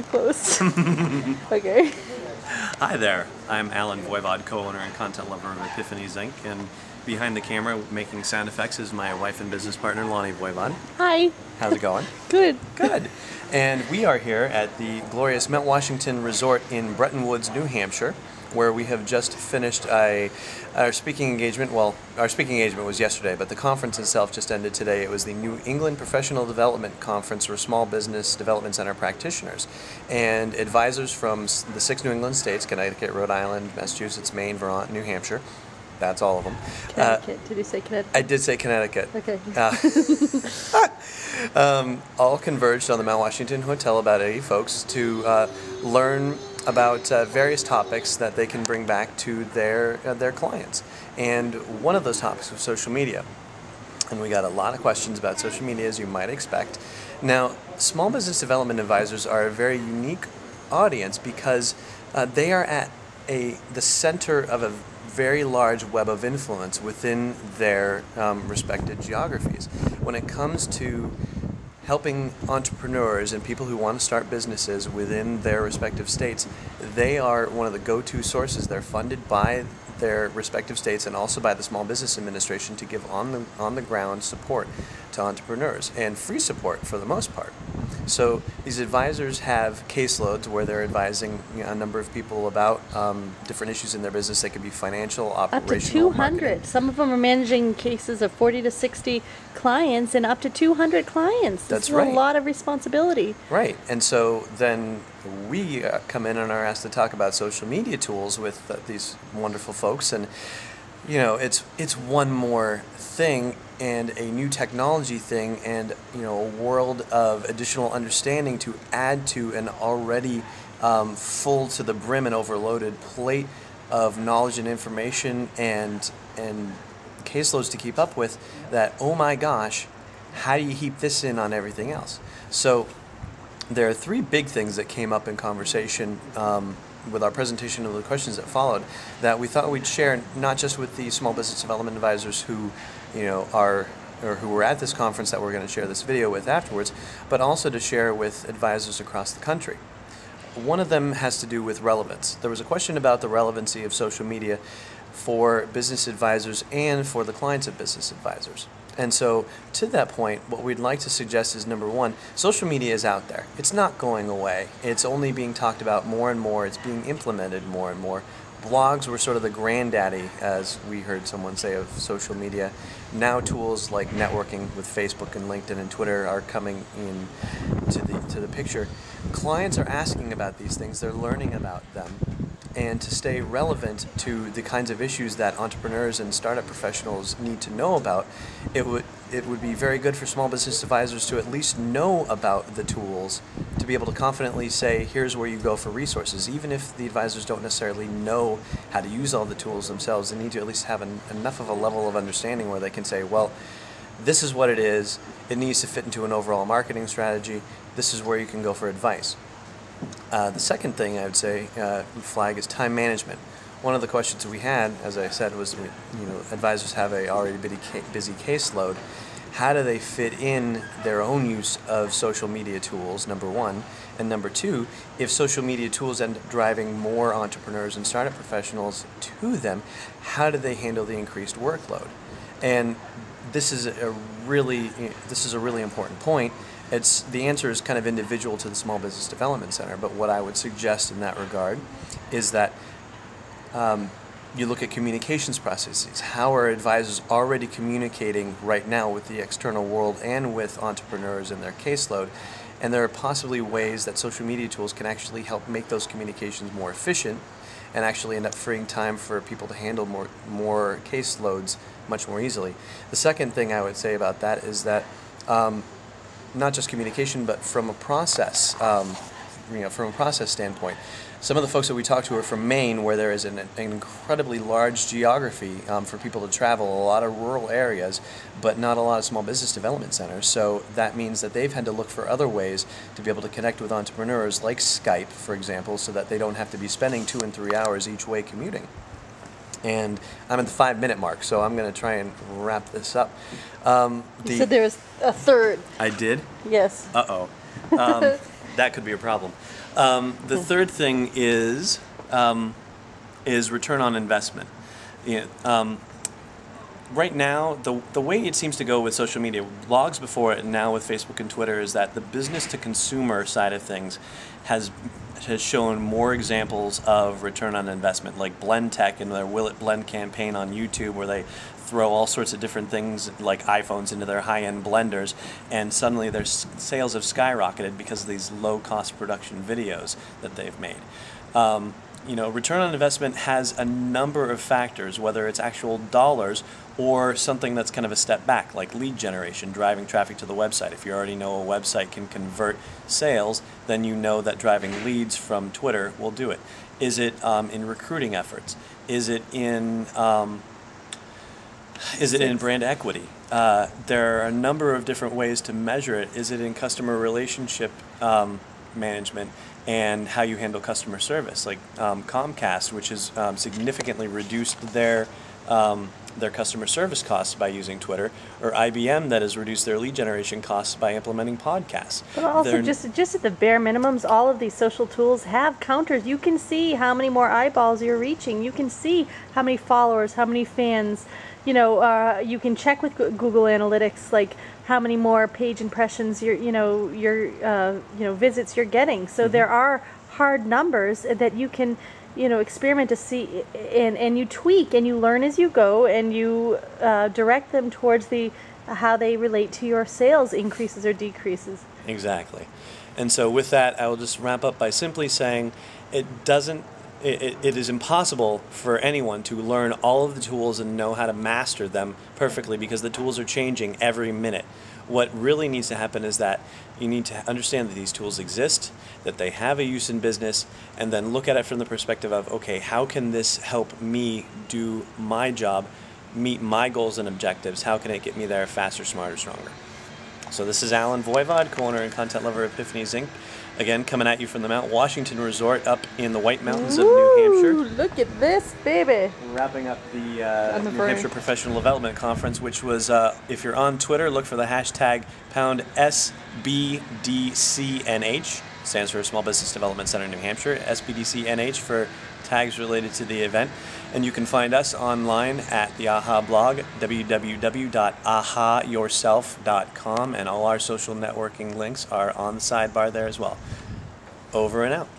close. Okay. Hi there, I'm Alan Voivod, co-owner and content lover of Epiphanies Inc. And behind the camera making sound effects is my wife and business partner, Lonnie Voivod. Hi. How's it going? Good. Good. And we are here at the glorious Mount Washington Resort in Bretton Woods, New Hampshire, where we have just finished our speaking engagement. Well, our speaking engagement was yesterday, but the conference itself just ended today. It was the New England Professional Development Conference for Small Business Development Center practitioners and advisors from the 6 New England states: Connecticut, Rhode Island, Massachusetts, Maine, Vermont, New Hampshire. That's all of them. Connecticut. Did you say Connecticut? I did say Connecticut. Okay. All converged on the Mount Washington Hotel, about 80 folks, to learn about various topics that they can bring back to their clients. And one of those topics was social media. And we got a lot of questions about social media, as you might expect. Now, small business development advisors are a very unique audience because they are at the center of a very large web of influence within their respected geographies. When it comes to helping entrepreneurs and people who want to start businesses within their respective states, they are one of the go-to sources. They're funded by their respective states and also by the Small Business Administration to give on the ground support to entrepreneurs, and free support for the most part. So these advisors have caseloads where they're advising a number of people about different issues in their business. They could be financial, operational, up to 200. marketing. Some of them are managing cases of 40 to 60 clients and up to 200 clients. That's This is right. a lot of responsibility. Right, and so then we come in and are asked to talk about social media tools with these wonderful folks, and you know, it's one more thing and a new technology thing, and you know, a world of additional understanding to add to an already full to the brim and overloaded plate of knowledge and information and caseloads to keep up with. That, oh my gosh, how do you heap this in on everything else? So there are 3 big things that came up in conversation with our presentation of the questions that followed, that we thought we'd share, not just with the small business development advisors who, you know, who were at this conference that we're going to share this video with afterwards, but also to share with advisors across the country. One of them has to do with relevance. There was a question about the relevancy of social media for business advisors and for the clients of business advisors. And so, to that point, what we'd like to suggest is, number 1, social media is out there. It's not going away. It's only being talked about more and more. It's being implemented more and more. Blogs were sort of the granddaddy, as we heard someone say, of social media. Now tools like networking with Facebook and LinkedIn and Twitter are coming in to the picture. Clients are asking about these things. They're learning about them. And to stay relevant to the kinds of issues that entrepreneurs and startup professionals need to know about, it would be very good for small business advisors to at least know about the tools, to be able to confidently say, here's where you go for resources. Even if the advisors don't necessarily know how to use all the tools themselves, they need to at least have enough of a level of understanding where they can say, well, this is what it is. It needs to fit into an overall marketing strategy. This is where you can go for advice. The second thing I would say, flag, is time management. One of the questions we had, as I said, was, you know, advisors have a already busy caseload. How do they fit in their own use of social media tools, number 1? And number 2, if social media tools end up driving more entrepreneurs and startup professionals to them, how do they handle the increased workload? And this is a really important point. The answer is kind of individual to the Small Business Development Center, but what I would suggest in that regard is that you look at communications processes. How are advisors already communicating right now with the external world and with entrepreneurs in their caseload? And there are possibly ways that social media tools can actually help make those communications more efficient and actually end up freeing time for people to handle more caseloads much more easily. The second thing I would say about that is that not just communication, but from a process, from a process standpoint. Some of the folks that we talked to are from Maine, where there is an incredibly large geography for people to travel, a lot of rural areas, but not a lot of small business development centers. So that means that they've had to look for other ways to be able to connect with entrepreneurs, like Skype, for example, so that they don't have to be spending 2 and 3 hours each way commuting. And I'm at the 5-minute mark, so I'm going to try and wrap this up. You said there was a third. I did? Yes. Uh-oh. That could be a problem. The third thing is return on investment. You know, right now, the way it seems to go with social media, blogs before it, and now with Facebook and Twitter, is that the business to consumer side of things has shown more examples of return on investment, like Blend Tech and their Will It Blend campaign on YouTube, where they throw all sorts of different things like iPhones into their high-end blenders, and suddenly their sales have skyrocketed because of these low-cost production videos that they've made. You know, return on investment has a number of factors, whether it's actual dollars or something that's kind of a step back, like lead generation, driving traffic to the website. If you already know a website can convert sales, then you know that driving leads from Twitter will do it. Is it in recruiting efforts? Is it in brand equity? There are a number of different ways to measure it. Is it in customer relationship management and how you handle customer service? Like Comcast, which has significantly reduced their customer service costs by using Twitter, or IBM that has reduced their lead generation costs by implementing podcasts. But also, just at the bare minimums, all of these social tools have counters. You can see how many more eyeballs you're reaching. You can see how many followers, how many fans. You know, you can check with Google Analytics, like how many more page impressions your visits you're getting. So there are hard numbers that you can, experiment to see, and you tweak and you learn as you go, and you direct them towards how they relate to your sales increases or decreases. Exactly. And so with that, I will just wrap up by simply saying it is impossible for anyone to learn all of the tools and know how to master them perfectly, because the tools are changing every minute. What really needs to happen is that you need to understand that these tools exist, that they have a use in business, and then look at it from the perspective of, okay, how can this help me do my job, meet my goals and objectives? How can it get me there faster, smarter, stronger? So this is Alan Voivod, co-owner and content lover of Epiphanies, Inc. Again, coming at you from the Mount Washington Resort up in the White Mountains of New Hampshire. Look at this, baby. Wrapping up the New Hampshire Professional Development Conference, which was, if you're on Twitter, look for the hashtag #SBDCNH. Stands for Small Business Development Center, New Hampshire. SBDCNH for tags related to the event. And you can find us online at the AHA blog, www.ahayourself.com, and all our social networking links are on the sidebar there as well. Over and out.